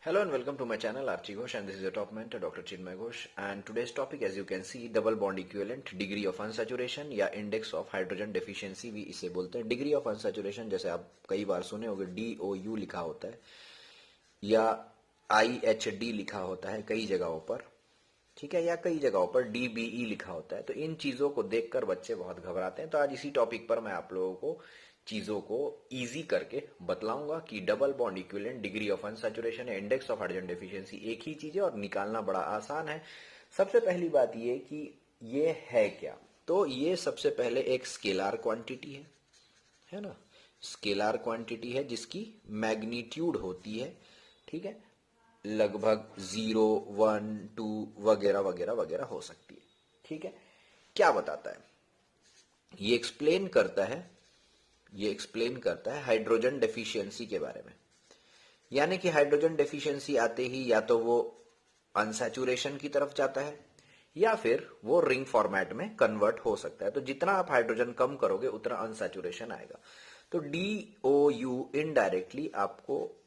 Hello and welcome to my channel Archie Ghosh, and this is your top mentor Dr. Chinmay Ghosh, and today's topic, as you can see, double bond equivalent, degree of unsaturation या index of hydrogen deficiency भी इसे बोलते हैं। degree of unsaturation जैसे आप कई बार सुने होंगे DOU लिखा होता है या IHD लिखा होता है कई जगहों पर, ठीक है, या कई जगहों पर DBE लिखा होता है। तो इन चीजों को देखकर बच्चे बहुत घबराते हैं। तो आज इसी टॉपिक पर मैं आप लोगों को चीजों को इजी करके बतलाऊंगा कि double bond equivalent, degree of unsaturation या इंडेक्स ऑफ हाइड्रोजन डेफिशिएंसी एक ही चीज है और निकालना बड़ा आसान है। सबसे पहली बात ये कि ये है क्या। तो ये सबसे पहले एक स्केलर क्वांटिटी है ना, स्केलर क्वांटिटी है जिसकी मैग्नीट्यूड होती है, ठीक है, लगभग 0, 1, 2 वगैरह वगैरह वगैरह हो सकती है। ठीक है, क्या बताता है ये एक्सप्लेन करता है हाइड्रोजन डेफिशिएंसी के बारे में। यानी कि हाइड्रोजन डेफिशिएंसी आते ही या तो वो अनसैचुरेशन की तरफ जाता है या फिर वो रिंग फॉर्मेट में कन्वर्ट हो सकता है। तो जितना आप हाइड्रोजन कम करोगे उतना अनसैचुरेशन आएगा। तो DOU इनडायरेक्टली आपको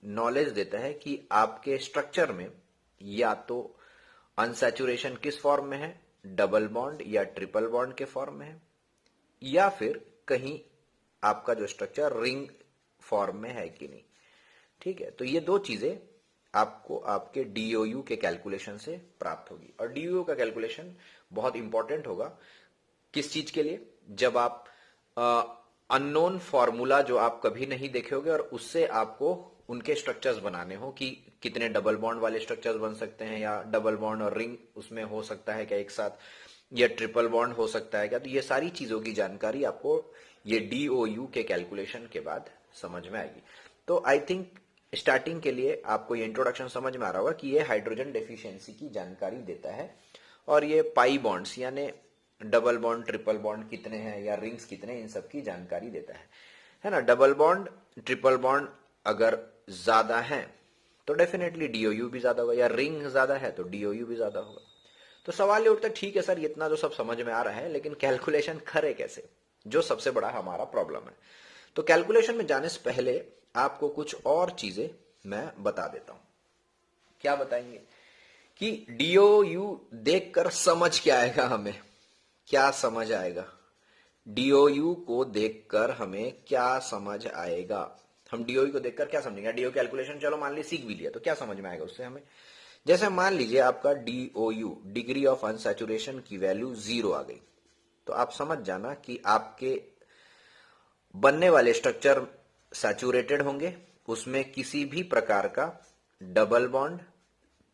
नॉलेज देता है कि आपके स्ट्रक्चर में या तो अनसैचुरेशन किस फॉर्म में है, डबल बॉन्ड या ट्रिपल बॉन्ड के फॉर्म में है, या फिर कहीं आपका जो स्ट्रक्चर रिंग फॉर्म में है कि नहीं। ठीक है, तो ये दो चीजें आपको आपके DOU के कैलकुलेशन से प्राप्त होगी। और DOU का कैलकुलेशन बहुत इंपॉर्टेंट होगा किस चीज के लिए, जब आप अननोन फॉर्मूला जो आप कभी नहीं देखे होगे और उससे आपको उनके स्ट्रक्चर्स बनाने हो कि कितने डबल बॉन्ड वाले स्ट्रक्चर्स बन सकते हैं, या डबल बॉन्ड और रिंग उसमें हो सकता है क्या एक साथ, या ट्रिपल बॉन्ड हो सकता है क्या। तो ये सारी चीजों की जानकारी आपको ये DOU के कैलकुलेशन के बाद समझ में आएगी। तो आई थिंक स्टार्टिंग के लिए आपको ये इंट्रोडक्शन समझ में आ रहा होगा कि ये हाइड्रोजन डेफिशिएंसी की जानकारी देता है और ये पाई बॉन्ड्स यानी डबल बॉन्ड ट्रिपल बॉन्ड कितने हैं या रिंग्स कितने, इन सब की जानकारी देता है ना। डबल बॉन्ड ट्रिपल बॉन्ड अगर ज्यादा है तो डेफिनेटली DOU भी ज्यादा होगा, या रिंग ज्यादा है तो DOU भी ज्यादा होगा। तो सवाल ये उठता है, ठीक है सर इतना तो सब समझ में आ रहा है, लेकिन कैलकुलेशन करे कैसे, जो सबसे बड़ा हमारा प्रॉब्लम है। तो कैलकुलेशन में जाने से पहले आपको कुछ और चीजें मैं बता देता हूं। क्या बताएंगे कि DOU देखकर समझ क्या आएगा, हमें क्या समझ आएगा, DOU को देखकर हमें क्या समझ आएगा। हम DOU को देखकर क्या समझेंगे। DOU कैलकुलेशन चलो मान ली सीख भी लिया, तो क्या समझ में आएगा उससे हमें। जैसे मान लीजिए आपका DOU डिग्री ऑफ अनसैचुरेशन की वैल्यू 0 आ गई, तो आप समझ जाना कि आपके बनने वाले स्ट्रक्चर सैचुरेटेड होंगे, उसमें किसी भी प्रकार का डबल बॉन्ड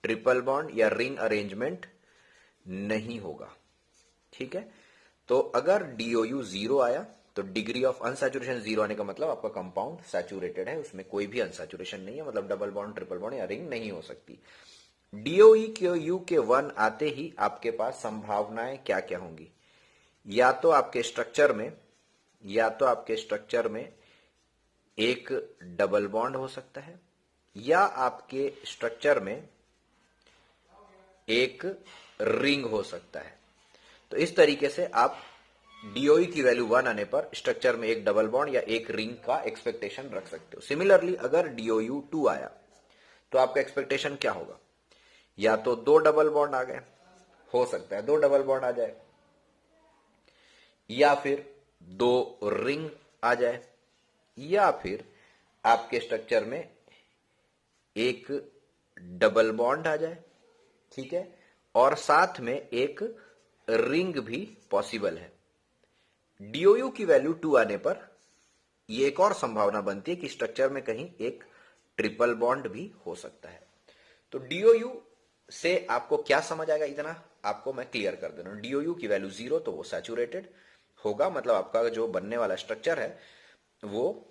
ट्रिपल बॉन्ड या रिंग अरेंजमेंट नहीं होगा। ठीक है, तो अगर DOU 0 आया तो डिग्री ऑफ अनसैचुरेशन 0 आने का मतलब आपका कंपाउंड सैचुरेटेड है, उसमें कोई भी अनसैचुरेशन नहीं है, मतलब डबल बॉन्ड ट्रिपल बॉन्ड या रिंग नहीं हो सकती। DOU के 1 आते ही आपके पास संभावनाएं क्या क्या होंगी, या तो आपके स्ट्रक्चर में एक डबल बॉन्ड हो सकता है, या आपके स्ट्रक्चर में एक रिंग हो सकता है। तो इस तरीके से आप DOU की वैल्यू 1 आने पर स्ट्रक्चर में एक डबल बॉन्ड या एक रिंग का एक्सपेक्टेशन रख सकते हो। सिमिलरली अगर DOU 2 आया तो आपका एक्सपेक्टेशन क्या होगा, या तो 2 डबल बॉन्ड आ गए, हो सकता है 2 डबल बॉन्ड आ जाए, या फिर 2 रिंग आ जाए, या फिर आपके स्ट्रक्चर में एक डबल बॉन्ड आ जाए, ठीक है, और साथ में एक रिंग भी पॉसिबल है। DOU की वैल्यू 2 आने पर ये एक और संभावना बनती है कि स्ट्रक्चर में कहीं एक ट्रिपल बॉन्ड भी हो सकता है। तो DOU से आपको क्या समझ आएगा, इतना आपको मैं क्लियर कर दे रहा हूं। DOU की वैल्यू 0 तो वो सैचुरेटेड होगा, मतलब आपका जो बनने वाला स्ट्रक्चर है वो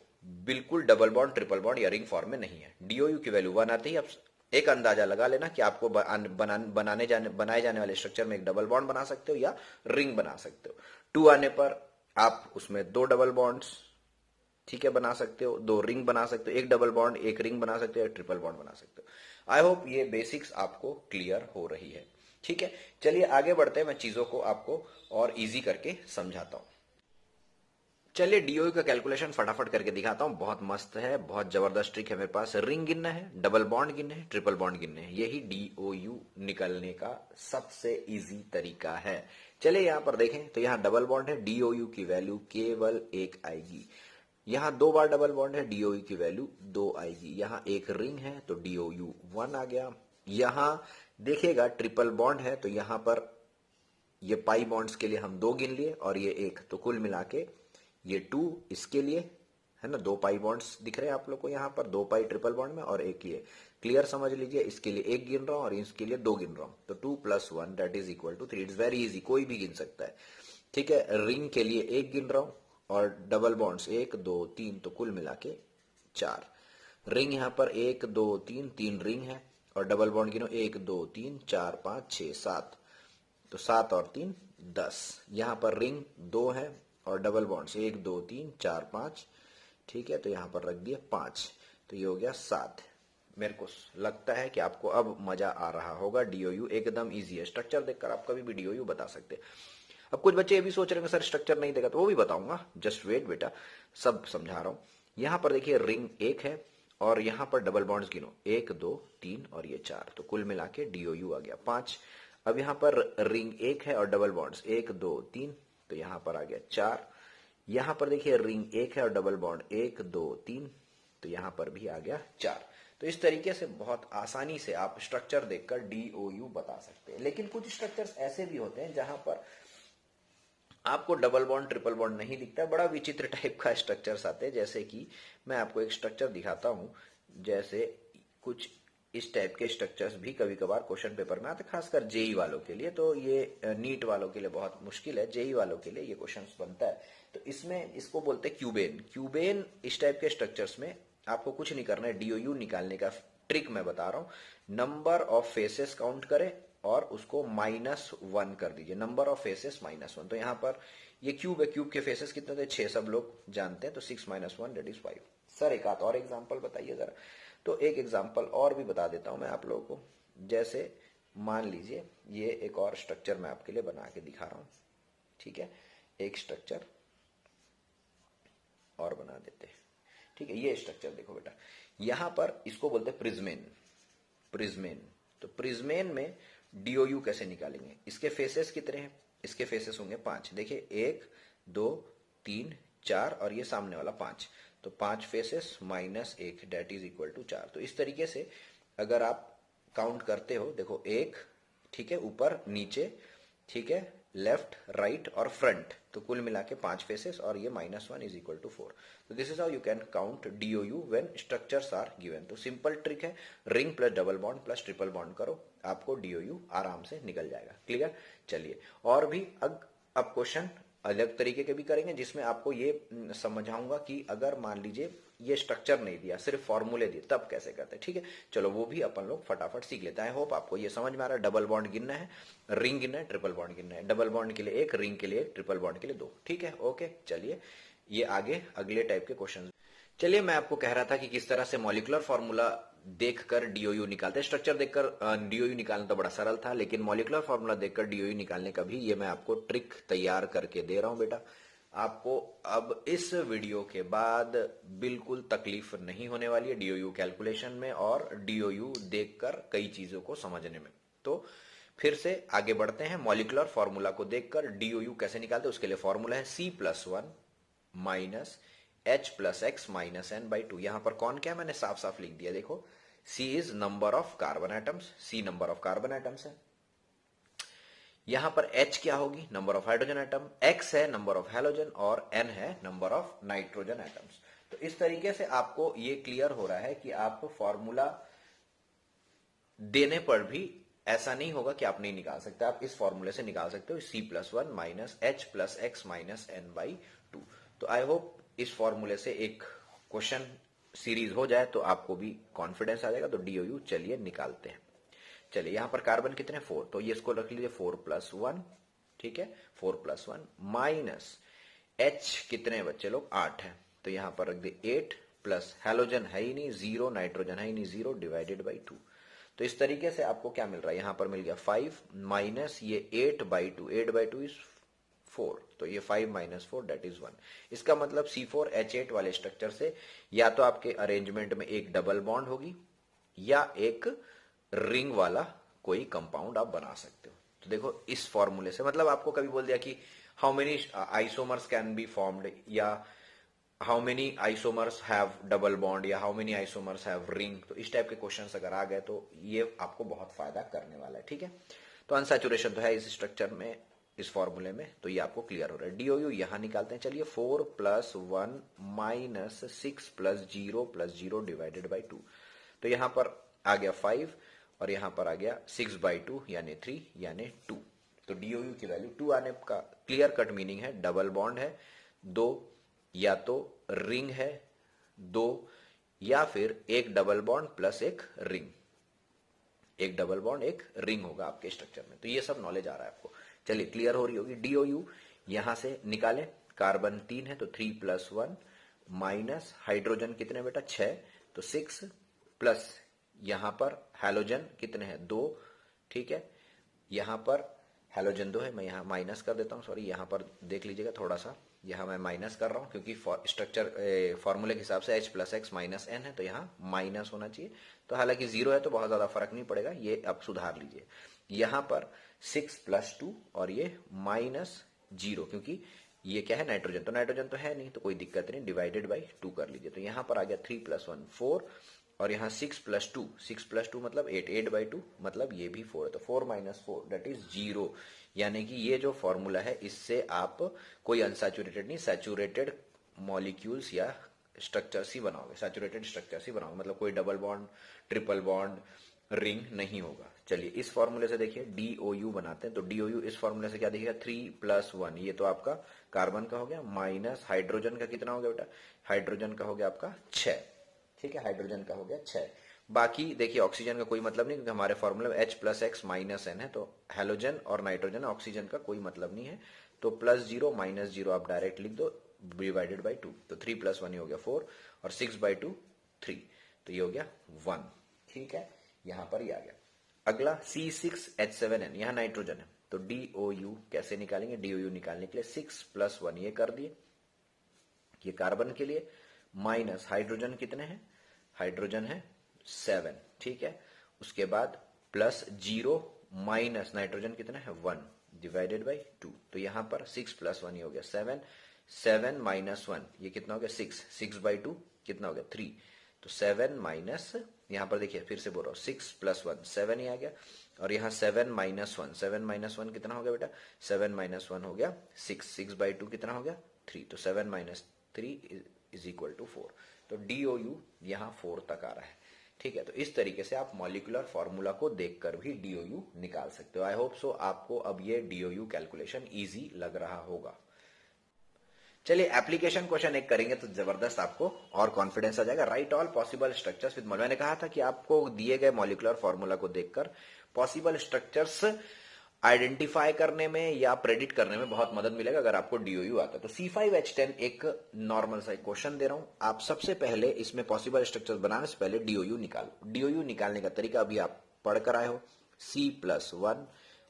बिल्कुल डबल बॉन्ड ट्रिपल बॉन्ड या रिंग फॉर्म में नहीं है। DOU की वैल्यू 1 आते ही आप एक अंदाजा लगा लेना कि आपको बनाए जाने वाले स्ट्रक्चर में एक डबल बॉन्ड बना सकते हो या रिंग बना सकते हो। 2 आने पर आप उसमें 2 डबल बॉन्ड्स, ठीक है, बना सकते हो, 2 रिंग बना सकते हो, एक डबल बॉन्ड एक रिंग बना सकते हो, एक ट्रिपल बॉन्ड बना सकते हो। आई होप ये बेसिक्स आपको क्लियर हो रही है। ठीक है, चलिए आगे बढ़ते हैं, मैं चीजों को आपको और इजी करके समझाता हूं। चलिए डीओयू का कैलकुलेशन फटाफट करके दिखाता हूँ, बहुत मस्त है, बहुत जबरदस्त ट्रिक है मेरे पास। रिंग गिनना है, डबल बॉन्ड गिनने हैं, ट्रिपल बॉन्ड गिनने हैं, यही डीओयू निकलने का सबसे इजी तरीका है। चलिए यहाँ पर देखें तो यहाँ डबल बॉन्ड है, डीओयू की वैल्यू केवल 1 आएगी। यहाँ 2 बार डबल बॉन्ड है, डीओयू की वैल्यू 2 आएगी। यहाँ एक रिंग है तो डीओयू 1 आ गया। यहाँ देखिएगा ट्रिपल बॉन्ड है तो यहाँ पर ये पाई बॉन्ड्स के लिए हम 2 गिन लिए और ये 1, तो कुल मिला के ये 2 इसके लिए है ना, 2 पाई बॉन्ड्स दिख रहे हैं आप लोग को यहाँ पर, 2 पाई ट्रिपल बॉन्ड में और एक ये। क्लियर समझ लीजिए, इसके लिए 1 गिन रहा हूं और इसके लिए 2 गिन रहा हूं, तो 2 + 1 that is equal to 3। It's very easy, कोई भी गिन सकता है। ठीक है, रिंग के लिए 1 गिन रहा हूं और डबल बॉन्ड्स 1 2 3, तो कुल मिला के 4। रिंग यहाँ पर 1 2 3, 3 रिंग है और डबल बॉन्ड गिनो 1 2 3 4 5 6 7, तो 7 और 3 10। यहाँ पर रिंग 2 है और डबल बॉन्ड्स 1 2 3 4 5, ठीक है, तो यहाँ पर रख दिए 5, तो ये हो गया 7। मेरे को लगता है कि आपको अब मजा आ रहा होगा। डीओयू एकदम इजी है, स्ट्रक्चर देखकर आप कभी भी डीओयू बता सकते हैं। अब कुछ बच्चे ये भी सोच रहे हैं सर स्ट्रक्चर नहीं देगा, तो वो भी बताऊंगा, जस्ट वेट बेटा, सब समझा रहा हूं। यहाँ पर देखिए रिंग 1 है और यहाँ पर डबल बॉन्ड्स गिनो 1 2 3 और ये 4, तो कुल मिला के डीओयू आ गया 5। अब यहाँ पर रिंग 1 है और डबल बॉन्ड्स 1 2 3, तो यहाँ पर आ गया 4। यहाँ पर देखिए रिंग 1 है और डबल बॉन्ड 1 2 3, तो यहाँ पर भी आ गया 4। तो इस तरीके से बहुत आसानी से आप स्ट्रक्चर देखकर डीओयू बता सकते हैं। लेकिन कुछ स्ट्रक्चर्स ऐसे भी होते हैं जहां पर आपको डबल बॉन्ड ट्रिपल बॉन्ड नहीं दिखता, बड़ा विचित्र टाइप का स्ट्रक्चर्स आते हैं। जैसे कि मैं आपको एक स्ट्रक्चर दिखाता हूं, जैसे कुछ इस टाइप के स्ट्रक्चर्स भी कभी कभार क्वेश्चन पेपर में आते, खासकर जेई वालों के लिए। तो ये नीट वालों के लिए बहुत मुश्किल है, जेई वालों के लिए ये क्वेश्चन बनता है। तो इसमें इसको बोलते हैं क्यूबेन। क्यूबेन इस टाइप के स्ट्रक्चर्स में आपको कुछ नहीं करना है, डीओयू निकालने का ट्रिक मैं बता रहा हूं। नंबर ऑफ फेसेस काउंट करें और उसको -1 कर दीजिए, नंबर ऑफ फेसेस -1। तो यहाँ पर ये क्यूब है, क्यूब के फेसेस कितने थे 6, सब लोग जानते हैं, तो 6 - 1 दैट इज 5। सर एक आध और एग्जांपल बताइए जरा। तो एक एग्जांपल और भी बता देता हूं मैं आप लोगों को। जैसे मान लीजिए ये एक और स्ट्रक्चर मैं आपके लिए बना के दिखा रहा हूं, ठीक है, एक स्ट्रक्चर और बना देते हैं। ठीक है, ये स्ट्रक्चर देखो बेटा, यहां पर इसको बोलते हैं प्रिज्मेन। प्रिज्मेन, तो प्रिज्मेन में डीओयू कैसे निकालेंगे? इसके फेसेस कितने हैं? इसके फेसेस होंगे 5। देखिए 1 2 3 4 और ये सामने वाला 5, तो 5 faces -1 that is equal to 4। तो इस तरीके से अगर आप काउंट करते हो, देखो 1, ठीक है, ऊपर नीचे, ठीक है, लेफ्ट राइट और फ्रंट, तो कुल मिला के 5 फेसेस और ये -1 इज इक्वल टू 4। तो this is how you can count DOU when structures are given. तो सिंपल ट्रिक है, ring plus double bond plus triple bond करो, आपको डीओयू आराम से निकल जाएगा। क्लियर? चलिए, और भी अब क्वेश्चन अलग तरीके के भी करेंगे, जिसमें आपको ये समझाऊंगा कि अगर मान लीजिए ये स्ट्रक्चर नहीं दिया, सिर्फ फॉर्मूले दिए, तब कैसे करते हैं। ठीक है, चलो वो भी अपन लोग फटाफट सीख लेते हैं। आई होप आपको ये समझ में आ रहा है। डबल बॉन्ड गिनना है, रिंग गिनना है, ट्रिपल बॉन्ड गिनना है। डबल बॉन्ड के लिए 1, रिंग के लिए 1, ट्रिपल बॉन्ड के लिए 2। ठीक है, ओके। चलिए ये आगे अगले टाइप के क्वेश्चन। चलिए मैं आपको कह रहा था कि किस तरह से मॉलिक्यूलर फॉर्मूला देखकर डीओयू निकालते हैं। स्ट्रक्चर देखकर डीओयू निकालना तो बड़ा सरल था, लेकिन मॉलिक्यूलर फॉर्मूला देखकर डीओयू निकालने का भी ये मैं आपको ट्रिक तैयार करके दे रहा हूं बेटा। आपको अब इस वीडियो के बाद बिल्कुल तकलीफ नहीं होने वाली है डीओयू कैलकुलेशन में और डीओयू देखकर कई चीजों को समझने में। तो फिर से आगे बढ़ते हैं। मॉलिक्यूलर फॉर्मूला को देखकर डीओयू कैसे निकालते हैं, उसके लिए फॉर्मूला है C+1 minus H+X minus n/2। यहां पर कौन क्या मैंने साफ साफ लिख दिया, देखो C is number of carbon atoms, C number of carbon atoms है। यहां पर H क्या होगी? Number of hydrogen atom, X है नंबर ऑफ हैलोजन और N है नंबर ऑफ नाइट्रोजन एटम्स। तो इस तरीके से आपको ये क्लियर हो रहा है कि आप फॉर्मूला देने पर भी ऐसा नहीं होगा कि आप नहीं निकाल सकते, आप इस फॉर्मूले से निकाल सकते हो C+1 minus H+X minus n/2। तो आई होप इस फॉर्मूले से एक क्वेश्चन सीरीज हो जाए तो आपको भी कॉन्फिडेंस आ जाएगा। तो डीओयू चलिए निकालते हैं। चलिए यहां पर कार्बन कितने 4, तो ये इसको रख लीजिए 4+1, ठीक है, 4+1 माइनस H कितने बच्चे लोग 8 है, तो यहां पर रख दिए 8 प्लस हैलोजन है ही नहीं 0, नाइट्रोजन है ही नहीं 0 डिवाइडेड बाई 2। तो इस तरीके से आपको क्या मिल रहा है, यहां पर मिल गया 5 माइनस ये 8/2, 8/2 इज 4, तो ये 5 माइनस 4 दैट इज 1। इसका मतलब C4H8 वाले स्ट्रक्चर से या तो आपके अरेंजमेंट में एक डबल बॉन्ड होगी या एक रिंग वाला कोई कंपाउंड आप बना सकते हो। तो देखो इस फॉर्मूले से, मतलब आपको कभी बोल दिया कि how many isomers can be formed, या how many isomers have double bond, या how many isomers have ring, तो इस टाइप के क्वेश्चंस अगर आ गए तो ये आपको बहुत फायदा करने वाला है। ठीक है, तो अनसैचुरेशन तो है इस स्ट्रक्चर में, इस फॉर्मूले में, तो ये आपको क्लियर हो रहा है। डीओयू यहां निकालते हैं। चलिए 4 + 1 - 6 + 0 + 0 डिवाइडेड बाई 2, तो यहां पर आ गया 5 और यहां पर आ गया 6/2 यानी 3 यानी 2। तो डीओयू की वैल्यू 2 आने का क्लियर कट मीनिंग है डबल बॉन्ड है, दो या तो रिंग है, दो या फिर एक डबल बॉन्ड प्लस एक रिंग, एक डबल बॉन्ड एक रिंग होगा आपके स्ट्रक्चर में। तो ये सब नॉलेज आ रहा है आपको। चलिए क्लियर हो रही होगी। डीओयू यहां से निकालें, कार्बन 3 है तो 3 + 1 माइनस हाइड्रोजन कितने बेटा 6, तो 6 प्लस यहां पर हैलोजन कितने हैं 2, ठीक है, यहां पर हैलोजन 2 है, मैं यहां माइनस कर देता हूं, सॉरी यहां पर देख लीजिएगा थोड़ा सा, यहां मैं माइनस कर रहा हूं क्योंकि स्ट्रक्चर फॉर्मूले के हिसाब से H + X - N है, तो यहां माइनस होना चाहिए। तो हालांकि 0 है तो बहुत ज्यादा फर्क नहीं पड़ेगा, ये आप सुधार लीजिए। यहां पर 6 + 2 और ये -0, क्योंकि ये क्या है नाइट्रोजन, तो नाइट्रोजन तो है नहीं तो कोई दिक्कत नहीं, डिवाइडेड बाई 2 कर लीजिए। तो यहां पर आ गया 3 + 1 4 और यहाँ 6 + 2, 6 + 2 मतलब 8, 8/2 मतलब ये भी 4 है, तो 4 - 4 दैट इज 0। यानी कि ये जो फॉर्मूला है इससे आप कोई अनसैचुरेटेड नहीं, सैचुरेटेड मॉलिक्यूल्स या स्ट्रक्चर्स ही बनाओगे, सैचुरेटेड स्ट्रक्चर्स ही बनाओगे, मतलब कोई double bond, triple bond, ring नहीं होगा। चलिए इस फॉर्मूले से देखिए डीओयू बनाते हैं, तो डीओयू इस फॉर्मूले से क्या दिखेगा 3 + 1, ये तो आपका कार्बन का हो गया, माइनस हाइड्रोजन का कितना हो गया बेटा, हाइड्रोजन का हो गया आपका 6, ठीक है, हाइड्रोजन का हो गया 6। बाकी देखिए ऑक्सीजन का कोई मतलब नहीं क्योंकि हमारे फॉर्मूले में H + X - N है, तो हेलोजन और नाइट्रोजन ऑक्सीजन का कोई मतलब नहीं है, तो +0 -0 आप डायरेक्ट लिख दो डिवाइडेड बाई 2, तो 3 + 1 ये हो गया 4 और 6/2 3, तो ये हो गया 1, ठीक है, यहां पर ये आ गया। अगला C6H7N, यहां नाइट्रोजन है, तो DOU कैसे निकालेंगे, DOU निकालने के लिए 6 + 1 ये कर दिए, ये कार्बन के लिए, माइनस हाइड्रोजन कितने हैं, हाइड्रोजन है 7, ठीक है, उसके बाद +0 माइनस नाइट्रोजन कितना है 1 डिवाइडेड बाई 2, तो यहां पर 6 + 1 ये हो गया 7, 7 - 1 ये कितना हो गया 6, 6/2 कितना हो गया 3, तो 7 माइनस, यहां पर देखिए फिर से बोल रहा हूं 6 + 1 7 ही आ गया, और यहाँ 7 - 1, 7 - 1 कितना हो गया बेटा, 7 - 1 हो गया 6, 6/2 कितना हो गया 3, तो 7 - 3 = 4, तो DOU यहाँ 4 तक आ रहा है, ठीक है। तो इस तरीके से आप मॉलिक्यूलर फॉर्मूला को देखकर भी DOU निकाल सकते हो। आई होप सो आपको अब ये DOU कैलकुलेशन इजी लग रहा होगा। चलिए एप्लीकेशन क्वेश्चन एक करेंगे तो जबरदस्त आपको और कॉन्फिडेंस आ जाएगा। Right all possible structures with, मैंने कहा था कि आपको दिए गए मॉलिक्यूलर फॉर्मूला को देखकर पॉसिबल स्ट्रक्चर्स आइडेंटिफाई करने में या प्रेडिक्ट करने में बहुत मदद मिलेगा अगर आपको डीओयू आता है। तो C5H10 एक नॉर्मल सा क्वेश्चन दे रहा हूं, आप सबसे पहले इसमें पॉसिबल स्ट्रक्चर्स बनाने से पहले डीओयू निकालो। डीओयू निकालने का तरीका अभी आप पढ़कर आए हो, C+1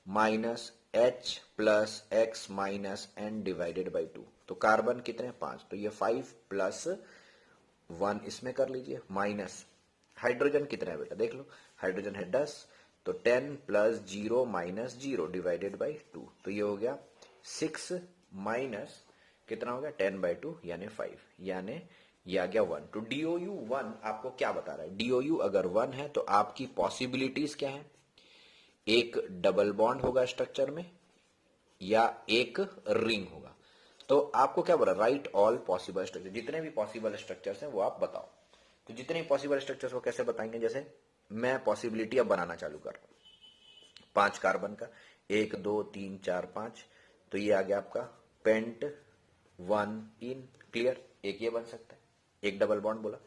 minus H + X - N divided by 2, तो कार्बन कितने 5, तो ये 5 + 1 इसमें कर लीजिए, माइनस हाइड्रोजन कितना है बेटा देख लो, हाइड्रोजन है 10, तो 10 + 0 - 0 डिवाइडेड बाई 2, तो ये हो गया 6 माइनस कितना हो गया 10/2 यानी 5, यानी ये आ गया 1। तो DOU 1 आपको क्या बता रहा है, DOU अगर 1 है तो आपकी पॉसिबिलिटीज क्या है, एक डबल बॉन्ड होगा स्ट्रक्चर में या एक रिंग होगा। तो आपको क्या बोला, राइट ऑल पॉसिबल स्ट्रक्चर, जितने भी पॉसिबल स्ट्रक्चर्स हैं वो आप बताओ। तो जितने पॉसिबल स्ट्रक्चर्स को कैसे बताएंगे, जैसे मैं पॉसिबिलिटी अब बनाना चालू कर रहा हूं 5 कार्बन का, 1 2 3 4 5, तो ये आ गया आपका पेंट 1 इन, क्लियर, एक ये बन सकता है, एक डबल बॉन्ड बोला।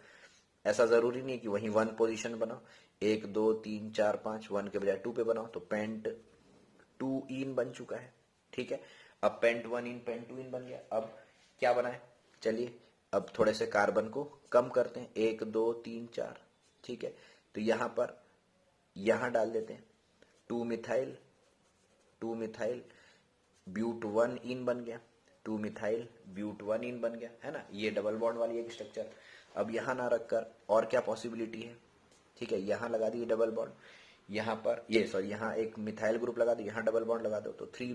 ऐसा जरूरी नहीं कि वहीं 1 पोजीशन बनाओ, 1 2 3 4 5 1 के बजाय 2 पे बनाओ, तो पेंट 2 इन बन चुका है, ठीक है। अब पेंट 1 इन पेंट 2 इन बन गया। अब क्या बनाए, चलिए अब थोड़े से कार्बन को कम करते हैं, 1 2 3 4, ठीक है, तो यहां पर यहां डाल देते हैं 2 methyl 2 methyl but one ene बन गया, 2 मिथाइल ब्यूट वन इन बन गया, है ना। ये डबल बॉन्ड वाली एक स्ट्रक्चर। अब यहाँ ना रखकर और क्या पॉसिबिलिटी है, ठीक है, यहाँ लगा दिए डबल बॉन्ड, यहाँ पर ये सॉरी यहाँ एक मिथाइल ग्रुप लगा दो, यहाँ डबल बॉन्ड लगा दो, तो 3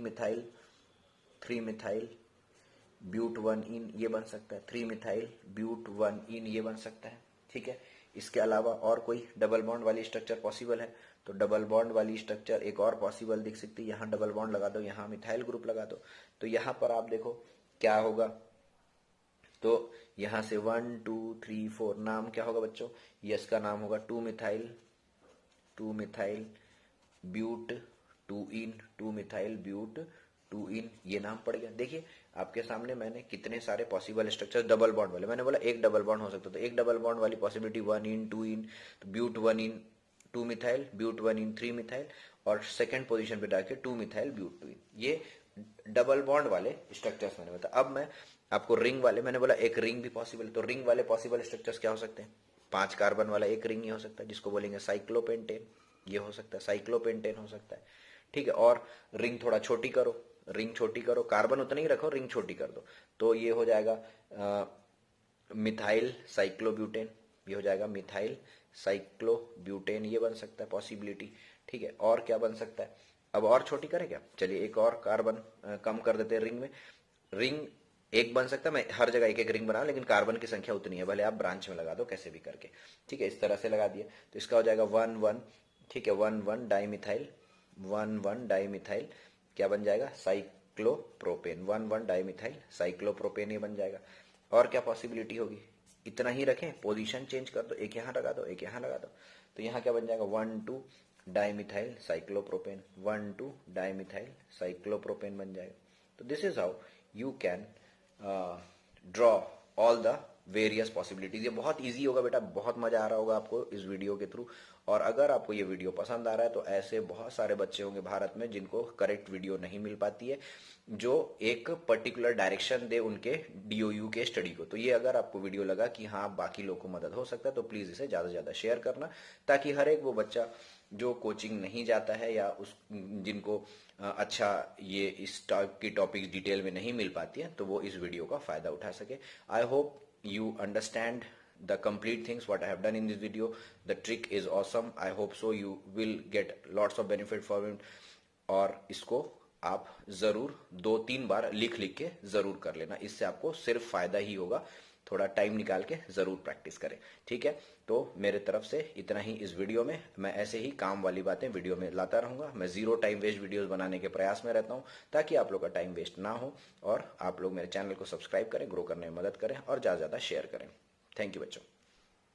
मिथाइल ब्यूट वन इन ये बन सकता है, 3 मिथाइल ब्यूट वन इन ये बन सकता है, ठीक है। इसके अलावा और कोई डबल बॉन्ड वाली स्ट्रक्चर पॉसिबल है, तो डबल बॉन्ड वाली स्ट्रक्चर एक और पॉसिबल दिख सकती है, यहाँ डबल बॉन्ड लगा दो, यहाँ मिथाइल ग्रुप लगा दो, तो यहाँ पर आप देखो क्या होगा, तो यहाँ से 1 2 3 4 नाम क्या होगा बच्चों, यस का नाम होगा 2 मिथाइल ब्यूट 2 इन, 2 मिथाइल ब्यूट 2 इन, ये नाम पड़ गया। देखिए आपके सामने मैंने कितने सारे पॉसिबल स्ट्रक्चर डबल बॉन्ड वाले, मैंने बोला एक डबल बॉन्ड हो सकता, तो एक डबल बॉन्ड वाली पॉसिबिलिटी 1 इन 2 इन, तो but 1 ene 2 methyl, but 1 ene 3 methyl, और सेकंड पोजीशन पे डाके 2 मिथाइल ब्यूट 2 इन, ये डबल बॉन्ड वाले स्ट्रक्चर्स मैंने बताया। अब मैं आपको रिंग वाले, मैंने बोला एक रिंग भी पॉसिबल है, तो रिंग वाले पॉसिबल स्ट्रक्चर्स क्या हो सकते हैं, 5 कार्बन वाला एक रिंग ही हो सकता है जिसको बोलेंगे साइक्लोपेंटेन, ये हो सकता है, साइक्लोपेंटेन हो सकता है, ठीक है। और रिंग थोड़ा छोटी करो, रिंग छोटी करो, कार्बन उतना ही रखो, रिंग छोटी कर दो, तो ये हो जाएगा मिथाइल साइक्लोब्यूटेन, ये हो जाएगा मिथाइल साइक्लोब्यूटेन, ये बन सकता है पॉसिबिलिटी, ठीक है। और क्या बन सकता है, अब और छोटी करें क्या, चलिए एक और कार्बन कम कर देते हैं रिंग में, रिंग एक बन सकता है, मैं हर जगह एक एक रिंग बना, लेकिन कार्बन की संख्या उतनी है, भले आप ब्रांच में लगा दो कैसे भी करके, ठीक है, इस तरह से लगा दिए, तो इसका हो जाएगा 1 1, ठीक है, 1 1 डाइमिथाइल, 1 1 डाइमिथाइल क्या बन जाएगा, साइक्लोप्रोपेन, 1 1 डाइमिथाइल साइक्लोप्रोपेन, ये बन जाएगा। और क्या पॉसिबिलिटी होगी, इतना ही रखें, पोजीशन चेंज कर दो, एक यहाँ लगा दो, एक यहाँ लगा दो, तो यहाँ क्या बन जाएगा 1 2 डाइमिथाइल साइक्लोप्रोपेन, 1 2 डाइमिथाइल साइक्लोप्रोपेन बन जाएगा। तो this is how you can draw all the various possibilities. ये बहुत इजी होगा बेटा, बहुत मजा आ रहा होगा आपको इस वीडियो के थ्रू, और अगर आपको ये वीडियो पसंद आ रहा है तो ऐसे बहुत सारे बच्चे होंगे भारत में जिनको करेक्ट वीडियो नहीं मिल पाती है, जो एक पर्टिकुलर डायरेक्शन दे उनके डीओयू के स्टडी को। तो ये अगर आपको वीडियो लगा कि हाँ बाकी लोग को मदद हो सकता है, तो प्लीज इसे ज्यादा से ज्यादा शेयर करना, ताकि हर एक वो बच्चा जो कोचिंग नहीं जाता है या उस जिनको अच्छा ये इस टाइप की टॉपिक डिटेल में नहीं मिल पाती है, तो वो इस वीडियो का फायदा उठा सके। I hope you understand the complete things what I have done in this video. The trick is awesome. I hope so you will get lots of benefit from it, और इसको आप जरूर 2-3 बार लिख लिख के जरूर कर लेना, इससे आपको सिर्फ फायदा ही होगा। थोड़ा टाइम निकाल के जरूर प्रैक्टिस करें, ठीक है। तो मेरे तरफ से इतना ही इस वीडियो में, मैं ऐसे ही काम वाली बातें वीडियो में लाता रहूंगा। मैं 0 टाइम वेस्ट वीडियोस बनाने के प्रयास में रहता हूं, ताकि आप लोग का टाइम वेस्ट ना हो, और आप लोग मेरे चैनल को सब्सक्राइब करें, ग्रो करने में मदद करें, और ज्यादा से ज्यादा शेयर करें। थैंक यू बच्चों।